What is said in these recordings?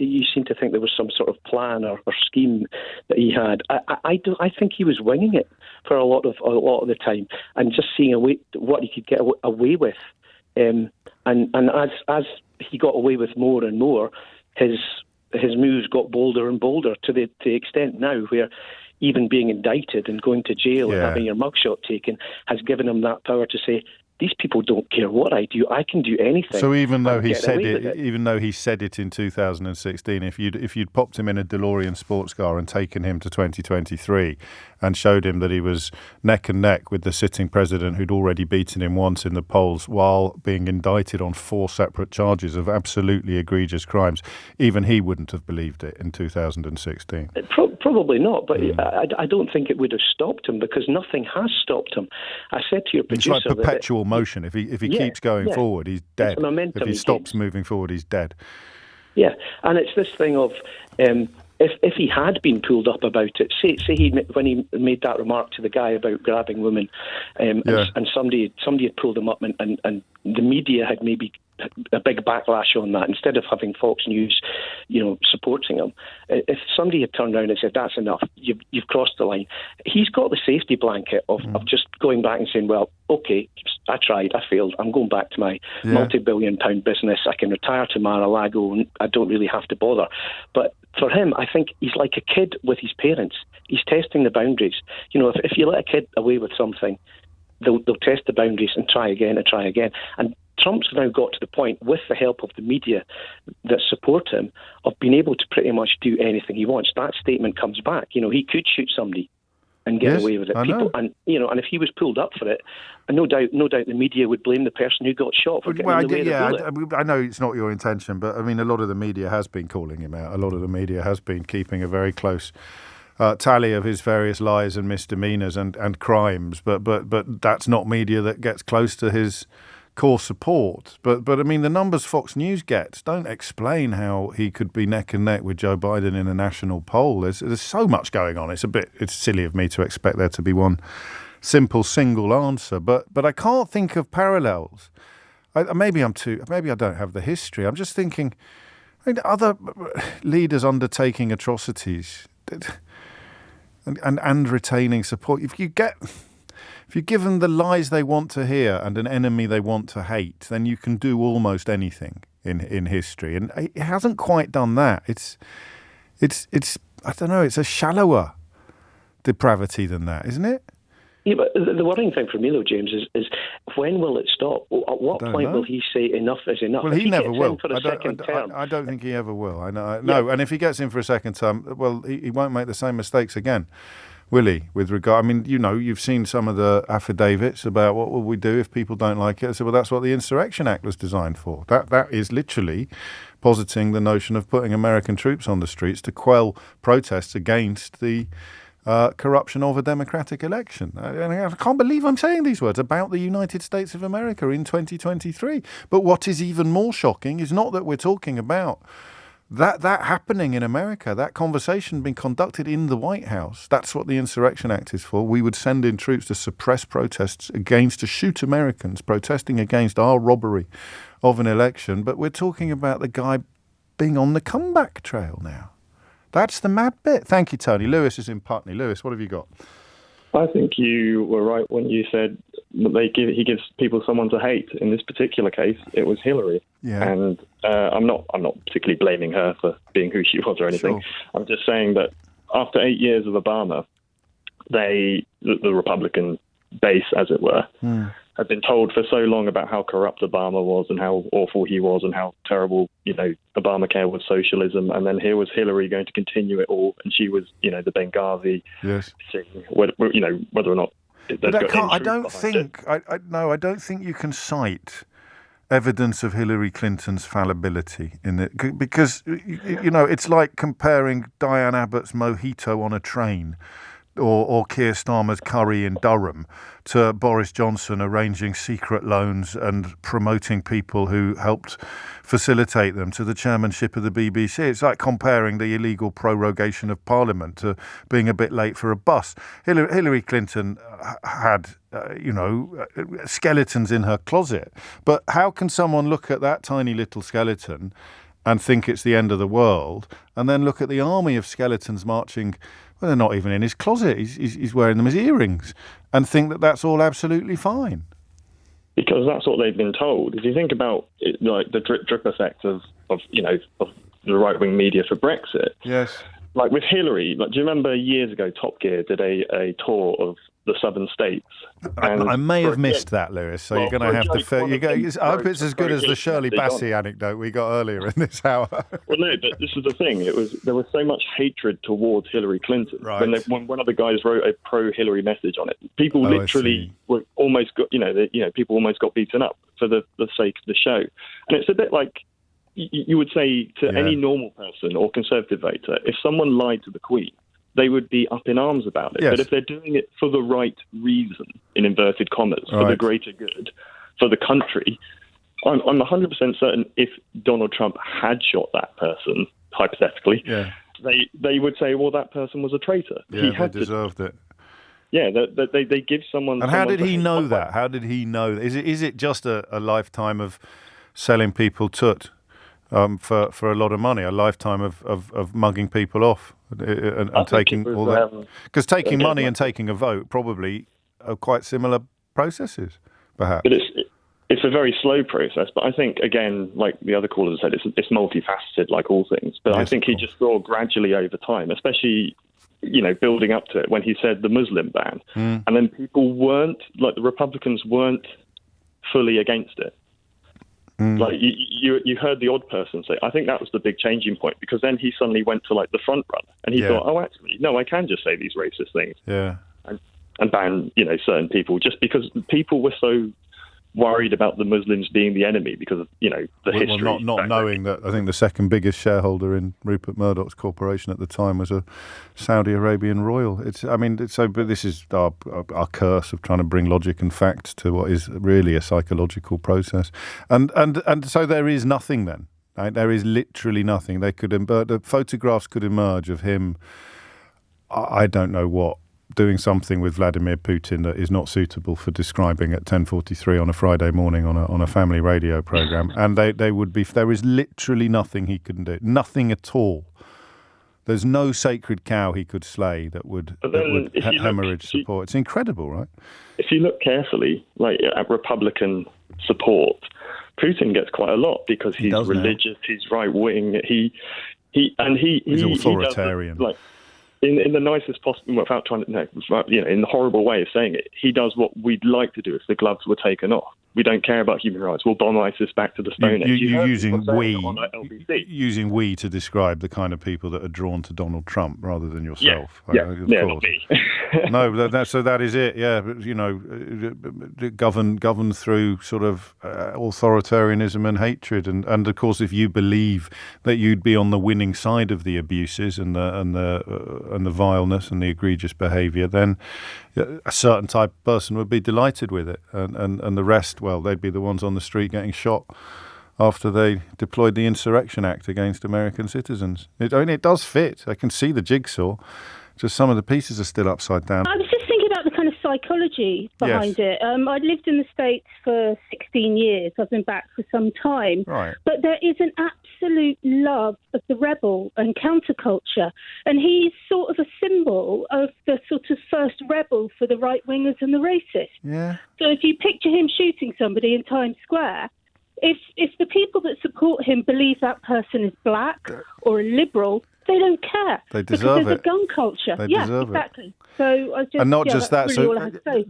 you seem to think there was some sort of plan or scheme that he had. I think he was winging it for a lot of the time, and just seeing what he could get away with. And as he got away with more and more, his moves got bolder and bolder to the extent now where even being indicted and going to jail and having your mugshot taken has given him that power to say, these people don't care what I do. I can do anything. So even though he said it in 2016, if you'd popped him in a DeLorean sports car and taken him to 2023 and showed him that he was neck and neck with the sitting president who'd already beaten him once in the polls while being indicted on 4 separate charges of absolutely egregious crimes, even he wouldn't have believed it in 2016. Probably not, but I don't think it would have stopped him, because nothing has stopped him. I said to your producer, it's like perpetual motion. If he keeps going forward, he's dead. If he stops moving forward, he's dead. Yeah, and it's this thing of if he had been pulled up about it, say when he made that remark to the guy about grabbing women, and somebody had pulled him up, and the media had maybe a big backlash on that, instead of having Fox News, supporting him. If somebody had turned around and said, that's enough, you've crossed the line, he's got the safety blanket of just going back and saying, well, okay, I tried, I failed, I'm going back to my multi-billion-pound business, I can retire to Mar-a-Lago and I don't really have to bother. But for him, I think he's like a kid with his parents. He's testing the boundaries. If you let a kid away with something, they'll test the boundaries and try again and try again. And Trump's now got to the point, with the help of the media that support him, of being able to pretty much do anything he wants. That statement comes back. He could shoot somebody and get away with it. And if he was pulled up for it, no doubt the media would blame the person who got shot for getting in the way of the bullet. I know it's not your intention, but I mean, a lot of the media has been calling him out. A lot of the media has been keeping a very close tally of his various lies and misdemeanors and crimes. But that's not media that gets close to his core support. But I mean, the numbers Fox News gets don't explain how he could be neck and neck with Joe Biden in a national poll. There's so much going on. It's silly of me to expect there to be one simple single answer. But I can't think of parallels. Maybe I don't have the history. I'm just thinking, other leaders undertaking atrocities and retaining support. If you give them the lies they want to hear and an enemy they want to hate, then you can do almost anything in history. And it hasn't quite done that. It's I don't know, it's a shallower depravity than that, isn't it? Yeah, but the worrying thing for me, though, James, is when will it stop? At what point will he say enough is enough? Well, he never will. I don't think he ever will. I know. No, and if he gets in for a second term, well, he won't make the same mistakes again, will he? With regard, I mean, you've seen some of the affidavits about what will we do if people don't like it. I said, well, that's what the Insurrection Act was designed for. That is literally positing the notion of putting American troops on the streets to quell protests against the corruption of a democratic election. I can't believe I'm saying these words about the United States of America in 2023. But what is even more shocking is not that we're talking about that happening in America, that conversation being conducted in the White House. That's what the Insurrection Act is for. We would send in troops to suppress protests to shoot Americans protesting against our robbery of an election. But we're talking about the guy being on the comeback trail now. That's the mad bit. Thank you, Tony. Lewis is in Putney. Lewis, what have you got? I think you were right when you said that he gives people someone to hate. In this particular case, it was Hillary. Yeah. And I'm not particularly blaming her for being who she was or anything. Sure. I'm just saying that after 8 years of Obama, the Republican base, as it were, had been told for so long about how corrupt Obama was and how awful he was and how terrible, Obamacare was socialism. And then here was Hillary going to continue it all. And she was, the Benghazi thing, whether or not... I don't think you can cite evidence of Hillary Clinton's fallibility in it, because, it's like comparing Diane Abbott's mojito on a train or Keir Starmer's curry in Durham to Boris Johnson arranging secret loans and promoting people who helped facilitate them to the chairmanship of the BBC. It's like comparing the illegal prorogation of Parliament to being a bit late for a bus. Hillary Clinton had, skeletons in her closet. But how can someone look at that tiny little skeleton and think it's the end of the world, and then look at the army of skeletons marching. Well, they're not even in his closet. He's wearing them as earrings, and think that that's all absolutely fine. Because that's what they've been told. If you think about it, like the drip effect of the right-wing media for Brexit. Yes. Like with Hillary, do you remember years ago Top Gear did a tour of the southern states? I may have missed that, Lewis. So you're going to have to. I hope it's as good as the Shirley Bassey anecdote we got earlier in this hour. Well, no, but this is the thing. There was so much hatred towards Hillary Clinton when one of the guys wrote a pro-Hillary message on it. People literally were almost got people almost got beaten up for the sake of the show, and it's a bit like. You would say to any normal person or Conservative voter, if someone lied to the Queen, they would be up in arms about it. Yes. But if they're doing it for the right reason, in inverted commas, for the greater good, for the country, I'm 100% certain if Donald Trump had shot that person, hypothetically, they would say, well, that person was a traitor. Yeah, he deserved it. Yeah, they give someone... And how did he know that? How did he know? Is it just a lifetime of selling people tut? For a lot of money, a lifetime of mugging people off and taking all that. Because taking money and taking a vote probably are quite similar processes, perhaps. But it's a very slow process. But I think, again, like the other callers said, it's multifaceted, like all things. But I think he just saw gradually over time, especially, building up to it when he said the Muslim ban. And then people weren't, like the Republicans weren't fully against it. Like you heard the odd person say, I think that was the big changing point, because then he suddenly went to like the front runner and he thought, oh, actually, no, I can just say these racist things and ban, certain people, just because people were so worried about the Muslims being the enemy because of, the history. Well, not knowing that I think the second biggest shareholder in Rupert Murdoch's corporation at the time was a Saudi Arabian royal. But this is our curse of trying to bring logic and facts to what is really a psychological process. And so there is nothing then. Right? There is literally nothing. The photographs could emerge of him, I don't know what, doing something with Vladimir Putin that is not suitable for describing at 10:43 on a Friday morning on a family radio program, and they would be. There is literally nothing he couldn't do, nothing at all. There's no sacred cow he could slay that would hemorrhage support. It's incredible, right? If you look carefully, like at Republican support, Putin gets quite a lot because he's religious, he's right wing, he's authoritarian. In the nicest possible, without trying to, in the horrible way of saying it, he does what we'd like to do if the gloves were taken off. We don't care about human rights. We'll bomb ISIS back to the Stone Age. You're using we to describe the kind of people that are drawn to Donald Trump rather than yourself. Of course. No, that is it. Yeah, governed through sort of authoritarianism and hatred, and of course, if you believe that you'd be on the winning side of the abuses and the vileness and the egregious behaviour, then a certain type of person would be delighted with it, and the rest, well, they'd be the ones on the street getting shot after they deployed the Insurrection Act against American citizens. It does fit. I can see the jigsaw. Just some of the pieces are still upside down. I was just thinking about the kind of psychology behind it. I'd lived in the States for 16 years. I've been back for some time. Right. But there is an absolute love of the rebel and counterculture. And he's sort of a symbol of the sort of first rebel for the right-wingers and the racists. Yeah. So if you picture him shooting somebody in Times Square, if the people that support him believe that person is black or a liberal, they don't care. They deserve because there's a gun culture. They deserve exactly. It. So I just, and not just that. Really So all I had to say.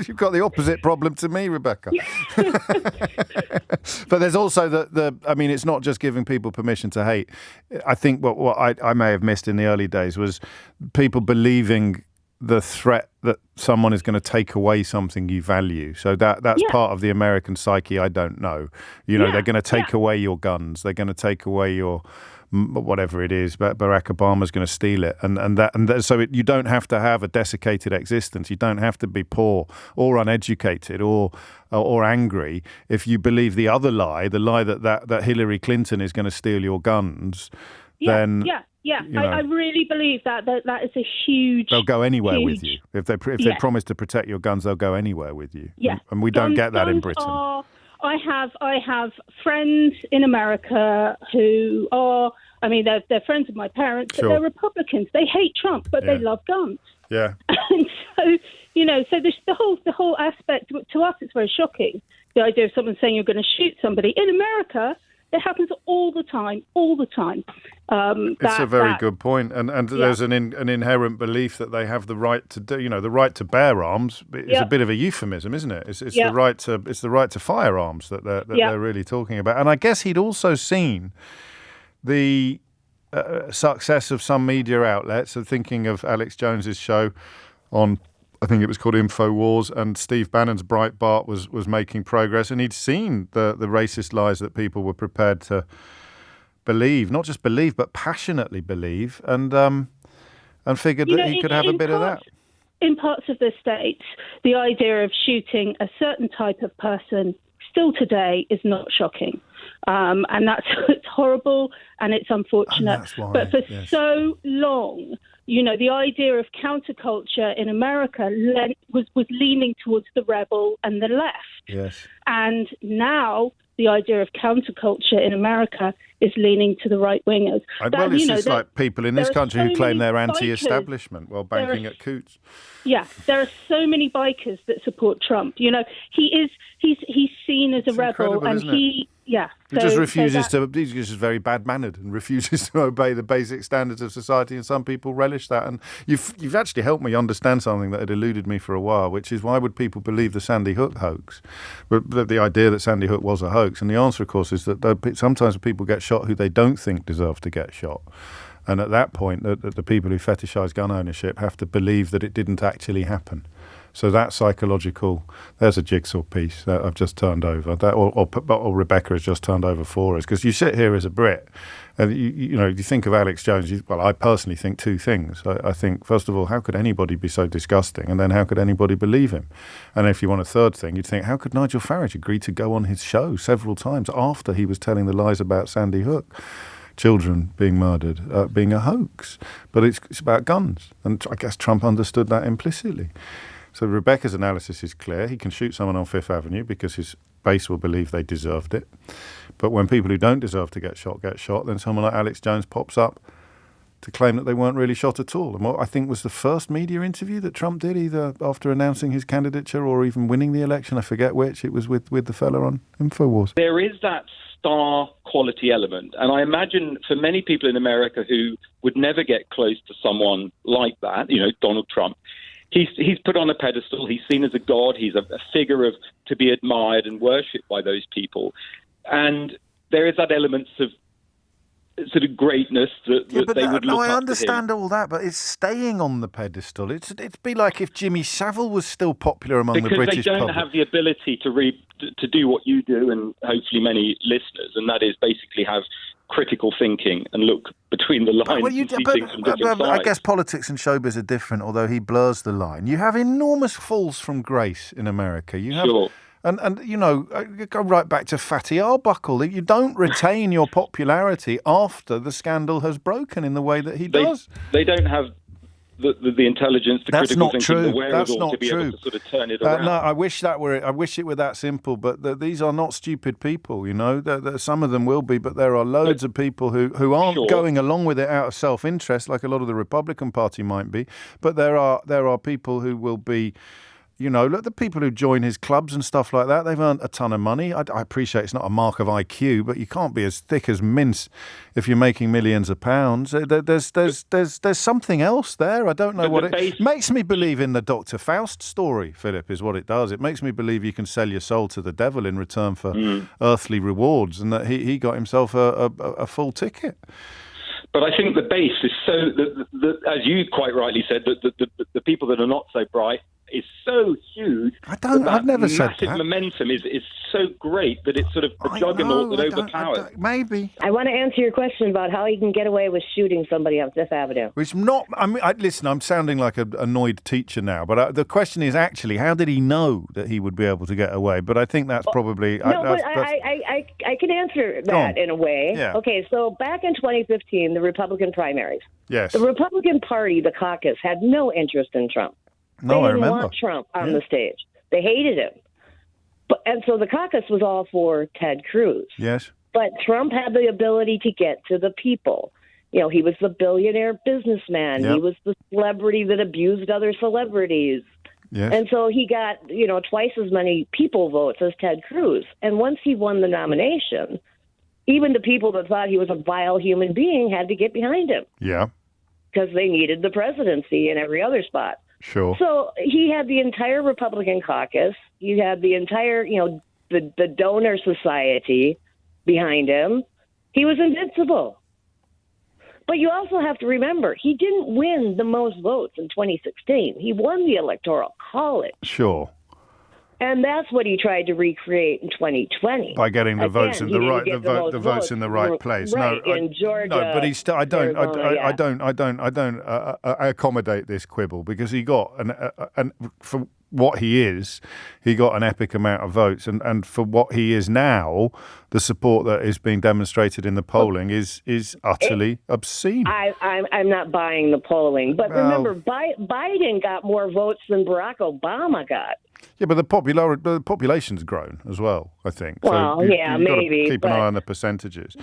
You've got the opposite problem to me, Rebecca. But there's also it's not just giving people permission to hate. I think what I may have missed in the early days was people believing the threat that someone is going to take away something you value. So that's part of the American psyche. I don't know. They're going to take away your guns. They're going to take away your whatever it is. But Barack Obama's going to steal it, so you don't have to have a desiccated existence. You don't have to be poor or uneducated or angry if you believe the other lie, the lie that Hillary Clinton is going to steal your guns. Then. Yeah, I really believe that is a huge... They'll go anywhere with you. If they promise to protect your guns, they'll go anywhere with you. Yeah. And we don't get that in Britain. I have friends in America who are, I mean, they're friends of my parents, but they're Republicans. They hate Trump, but they love guns. Yeah. And so, so the whole aspect, to us, it's very shocking. The idea of someone saying you're going to shoot somebody. In America, it happens all the time. It's a very good point. And there's an inherent belief that they have the right to do, the right to bear arms is a bit of a euphemism, isn't it? It's the right to firearms that they're really talking about. And I guess he'd also seen the success of some media outlets. So thinking of Alex Jones's show on, I think it was called InfoWars, and Steve Bannon's Breitbart was making progress, and he'd seen the racist lies that people were prepared to believe, not just believe, but passionately believe, and figured that he could have a bit of that. In parts of the States, the idea of shooting a certain type of person still today is not shocking. And it's horrible and it's unfortunate. But for so long, the idea of counterculture in America was leaning towards the rebel and the left. Yes. And now the idea of counterculture in America is leaning to the right-wingers. Well, it's just like people in this country who claim they're anti-establishment while banking at Coots. Yeah, there are so many bikers that support Trump. He's seen as a rebel, and he just refuses to. He's just very bad-mannered and refuses to obey the basic standards of society, and some people relish that. And you've actually helped me understand something that had eluded me for a while, which is why would people believe the Sandy Hook hoax, the idea that Sandy Hook was a hoax? And the answer, of course, is that sometimes people get shot who they don't think deserve to get shot. And at that point, the people who fetishise gun ownership have to believe that it didn't actually happen. So that psychological, there's a jigsaw piece that I've just turned over, or Rebecca has just turned over for us. Because you sit here as a Brit, and you think of Alex Jones. I personally think two things. I think, first of all, how could anybody be so disgusting? And then how could anybody believe him? And if you want a third thing, you'd think, how could Nigel Farage agree to go on his show several times after he was telling the lies about Sandy Hook? Children being murdered, being a hoax. But it's about guns. And I guess Trump understood that implicitly. So Rebecca's analysis is clear. He can shoot someone on Fifth Avenue because his base will believe they deserved it. But when people who don't deserve to get shot, then someone like Alex Jones pops up to claim that they weren't really shot at all. And what I think was the first media interview that Trump did, either after announcing his candidature or even winning the election, I forget which, it was with the fella on InfoWars. There is that star quality element. And I imagine for many people in America who would never get close to someone like that, Donald Trump, he's put on a pedestal. He's seen as a god. He's a figure to be admired and worshipped by those people. And there is that element of sort of greatness that they would look up to him. I understand all that, but it's staying on the pedestal. It'd be like if Jimmy Savile was still popular among the British public. Because they don't have the ability to do what you do, and hopefully many listeners, and that is basically have critical thinking and look between the lines and see things from different sides. I guess politics and showbiz are different, although he blurs the line. You have enormous falls from grace in America. You have, sure. And go right back to Fatty Arbuckle. You don't retain your popularity after the scandal has broken in the way that he does. They don't have the intelligence, the critical thinking, the wherewithal to be able to sort of turn it around. No, I wish it were that simple. But these are not stupid people. Some of them will be, but there are loads of people who aren't going along with it out of self-interest, like a lot of the Republican Party might be. But there are people who will be. Look, the people who join his clubs and stuff like that, they've earned a ton of money. I appreciate it's not a mark of IQ, but you can't be as thick as mince if you're making millions of pounds. There's something else there. I don't know what it makes me believe in the Dr. Faust story, Philip, is what it does. It makes me believe you can sell your soul to the devil in return for earthly rewards, and that he got himself a full ticket. But I think the base is so, as you quite rightly said, the people that are not so bright is so huge. I've never said that. Massive momentum is so great that it's sort of a juggernaut that overpowers. Maybe. I want to answer your question about how he can get away with shooting somebody on Fifth Avenue. Which not. Listen, I'm sounding like an annoyed teacher now, but the question is actually, how did he know that he would be able to get away? But I think that's probably. I can answer that in a way. Yeah. Okay, so back in 2015, the Republican primaries. Yes. The Republican Party, the caucus, had no interest in Trump. No, I remember. They didn't want Trump on the stage. They hated him. And so the caucus was all for Ted Cruz. Yes. But Trump had the ability to get to the people. You know, he was the billionaire businessman. Yep. He was the celebrity that abused other celebrities. Yes. And so he got, twice as many people votes as Ted Cruz. And once he won the nomination, even the people that thought he was a vile human being had to get behind him. Yeah. Because they needed the presidency in every other spot. Sure. So he had the entire Republican caucus. He had the entire, the donor society behind him. He was invincible. But you also have to remember, he didn't win the most votes in 2016. He won the Electoral College. Sure. And that's what he tried to recreate in 2020. By getting the votes in the right, the votes in the right place. Right, no, in Georgia. No, but he still. I don't Arizona, accommodate this quibble because he got and for what he is, he got an epic amount of votes, and for what he is now, the support that is being demonstrated in the polling is utterly obscene. I'm not buying the polling, but remember, Biden got more votes than Barack Obama got. Yeah, but the population's grown as well, I think. Well, so maybe. Keep an eye on the percentages.